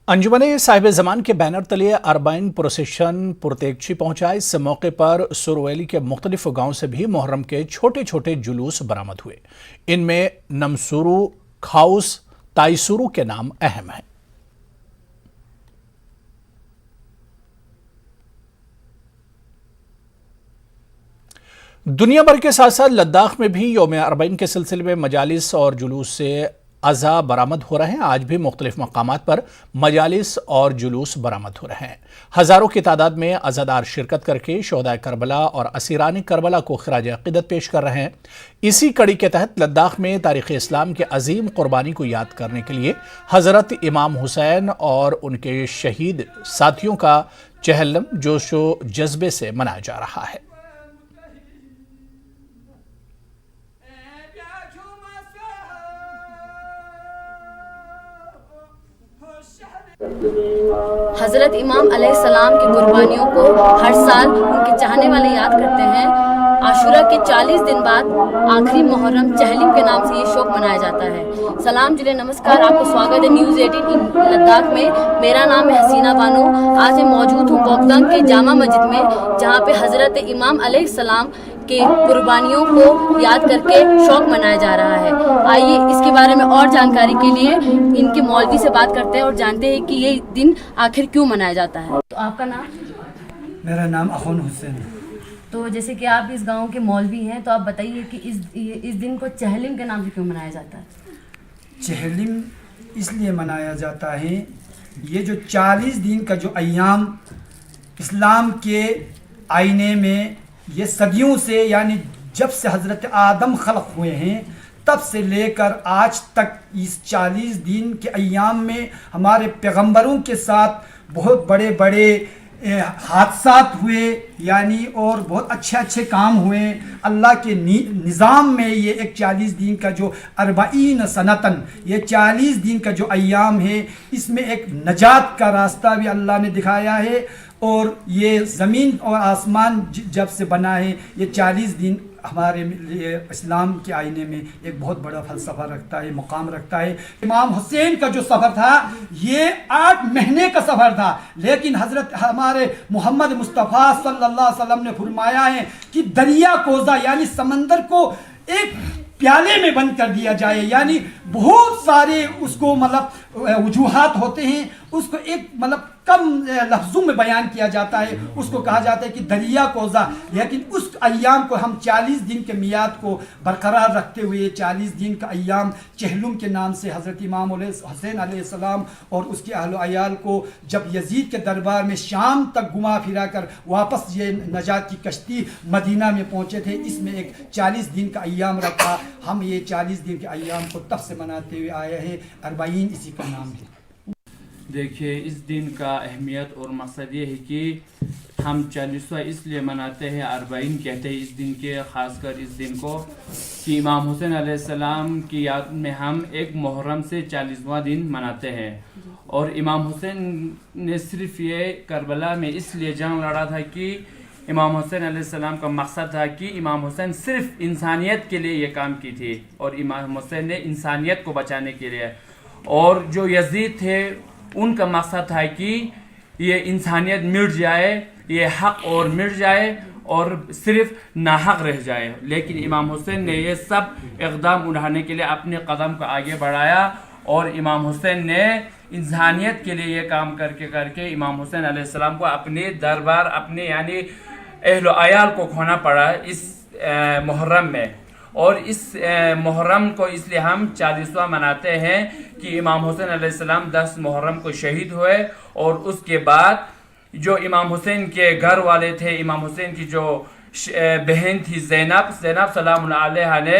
अंजुमन साहिब जमान के बैनर तले अरबाइन प्रोसेशन पुरतेगची पहुंचा। इस मौके पर सुरवैली के मुख्तलिफ गांव से भी मुहर्रम के छोटे छोटे जुलूस बरामद हुए। इनमें नमसूरू, खाउस, ताइसुरू के नाम अहम हैं। दुनिया भर के साथ साथ लद्दाख में भी यौम अरबाइन के सिलसिले में मजालिस और जुलूस से अज़ा बरामद हो रहे हैं। आज भी मुख्तलिफ मकामात पर मजालिस और जुलूस बरामद हो रहे हैं। हज़ारों की तादाद में अज़ादार शिरकत करके शोहदाए करबला और असीरान करबला को खिराज अक़ीदत पेश कर रहे हैं। इसी कड़ी के तहत लद्दाख में तारीख़ इस्लाम के अजीम कुर्बानी को याद करने के लिए हज़रत इमाम हुसैन और उनके शहीद साथियों का चहलम जोशो जज्बे से मनाया जा रहा है। हज़रत इमाम अलैहिस्सलाम की कुर्बानियों को हर साल उनके चाहने वाले याद करते हैं। आशूरा के 40 दिन बाद आखिरी मुहर्रम चहलिम के नाम से ये शौक मनाया जाता है। सलाम जिले नमस्कार, आपको स्वागत है न्यूज़ 18 लद्दाख में। मेरा नाम है हसीना बानो। आज मैं मौजूद हूँ बोगदंग के जामा मस्जिद में, जहाँ पे हज़रत इमाम अलैहिस्सलाम के कुर्बानियों को याद करके शौक मनाया जा रहा है। आइए इसके बारे में और जानकारी के लिए इनके मौलवी से बात करते हैं और जानते हैं कि ये दिन आखिर क्यों मनाया जाता है। तो आपका नाम? मेरा नाम अखुन हुसैन है। तो जैसे कि आप इस गांव के मौलवी हैं, तो आप बताइए कि इस दिन को चहलिम के नाम से क्यों मनाया जाता है? चहलिम इसलिए मनाया जाता है, ये जो 40 दिन का जो अय्याम इस्लाम के आईने में ये सदियों से, यानी जब से हज़रत आदम खल्क़ हुए हैं तब से लेकर आज तक इस 40 दिन के अय्याम में हमारे पैगंबरों के साथ बहुत बड़े बड़े हादसात हुए, यानी और बहुत अच्छे अच्छे काम हुए। अल्लाह के निज़ाम में ये एक 40 दिन का जो 40 सनतन, ये 40 दिन का जो अय्याम है, इसमें एक नजात का रास्ता भी अल्लाह ने दिखाया है। और ये ज़मीन और आसमान जब से बना है, ये 40 दिन हमारे लिए इस्लाम के आईने में एक बहुत बड़ा फ़लसफ़ा रखता है, मुकाम रखता है। इमाम हुसैन का जो सफ़र था ये 8 महीने का सफ़र था, लेकिन हज़रत हमारे मोहम्मद मुस्तफ़ा सल्लल्लाहु अलैहि वसल्लम ने फरमाया है कि दरिया कोज़ा यानी समंदर को एक प्याले में बंद कर दिया जाए, यानी बहुत सारे उसको मतलब वजूहात होते हैं, उसको एक मतलब कम लफ्ज़ों में बयान किया जाता है, उसको कहा जाता है कि दरिया कोज़ा। लेकिन उस अय्याम को हम 40 दिन के मियाद को बरकरार रखते हुए 40 दिन का अय्याम चहलुम के नाम से हज़रत इमाम हुसैन अलैहिस्सलाम और उसके अहल अयाल को जब यजीद के दरबार में शाम तक घुमा फिरा कर वापस ये नजात की कश्ती मदीना में पहुँचे थे, इसमें एक 40 दिन का अय्याम रखा। हम ये 40 दिन के अय्याम को तब से मनाते हुए आए हैं। अरबाइन इसी का नाम है। देखिए, इस दिन का अहमियत और मकसद ये है कि हम 40वां इसलिए मनाते हैं, अरबाइन कहते हैं इस दिन के, ख़ासकर इस दिन को कि इमाम हुसैन अलैहिस्सलाम की याद में हम एक मुहर्रम से 40वां दिन मनाते हैं। और इमाम हुसैन ने सिर्फ ये करबला में इसलिए जंग लड़ा था कि इमाम हुसैन अलैहिस्सलाम का मकसद था कि इमाम हुसैन सिर्फ इंसानियत के लिए ये काम की थी, और इमाम हुसैन ने इंसानियत को बचाने के लिए। और जो यजीद थे उनका मकसद था कि ये इंसानियत मिट जाए, ये हक और मिट जाए और सिर्फ नाहक रह जाए। लेकिन इमाम हुसैन ने ये सब इक़दाम उठाने के लिए अपने कदम को आगे बढ़ाया, और इमाम हुसैन ने इंसानियत के लिए ये काम करके करके इमाम हुसैन अलैहिस्सलाम को अपने दरबार, अपने यानी अहल अयाल को खोना पड़ा इस मुहर्रम में। और इस मुहर्रम को इसलिए हम 40वां मनाते हैं कि इमाम हुसैन अलैहिस्सलाम 10 मुहर्रम को शहीद हुए, और उसके बाद जो इमाम हुसैन के घर वाले थे, इमाम हुसैन की जो बहन थी ज़ैनब सलाम अलैहा ने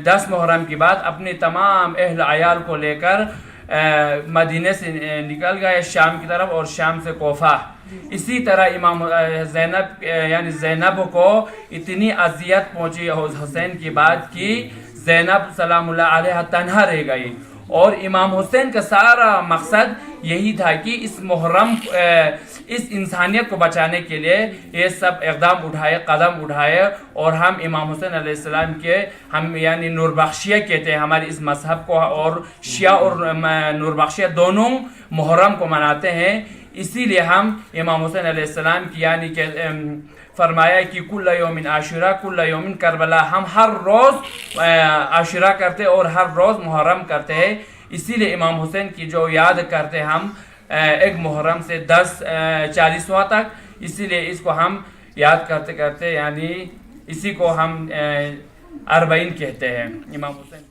10 मुहर्रम के बाद अपने तमाम अहल अयाल को लेकर मदीने से निकल गए शाम की तरफ, और शाम से कोफा। इसी तरह इमाम ज़ैनब को इतनी अजियत पहुंची हुसैन की बात की ज़ैनब सलामुल्लाह अलैहा तन्हा रह गई। और इमाम हुसैन का सारा मकसद यही था कि इस मुहर्रम اس انسانیت کو بچانے کے لیے یہ سب اقدام اٹھائے، قدم اٹھائے، اور ہم امام حسین علیہ السلام کے ہم یعنی نور بخشیہ کہتے ہیں ہمارے اس مذہب کو، اور شیعہ اور نور بخشیہ دونوں محرم کو مناتے ہیں. اسی لیے ہم امام حسین علیہ السلام کی یعنی کہ فرمایا کہ کل یوم عاشورہ کل یوم کربلا، ہم ہر روز عاشورہ کرتے اور ہر روز محرم کرتے ہیں. اسی لیے امام حسین کی جو یاد کرتے ہم ایک محرم سے 40واں تک، اسی لیے اس کو ہم یاد کرتے کرتے یعنی اسی کو ہم 40 کہتے ہیں امام حسین.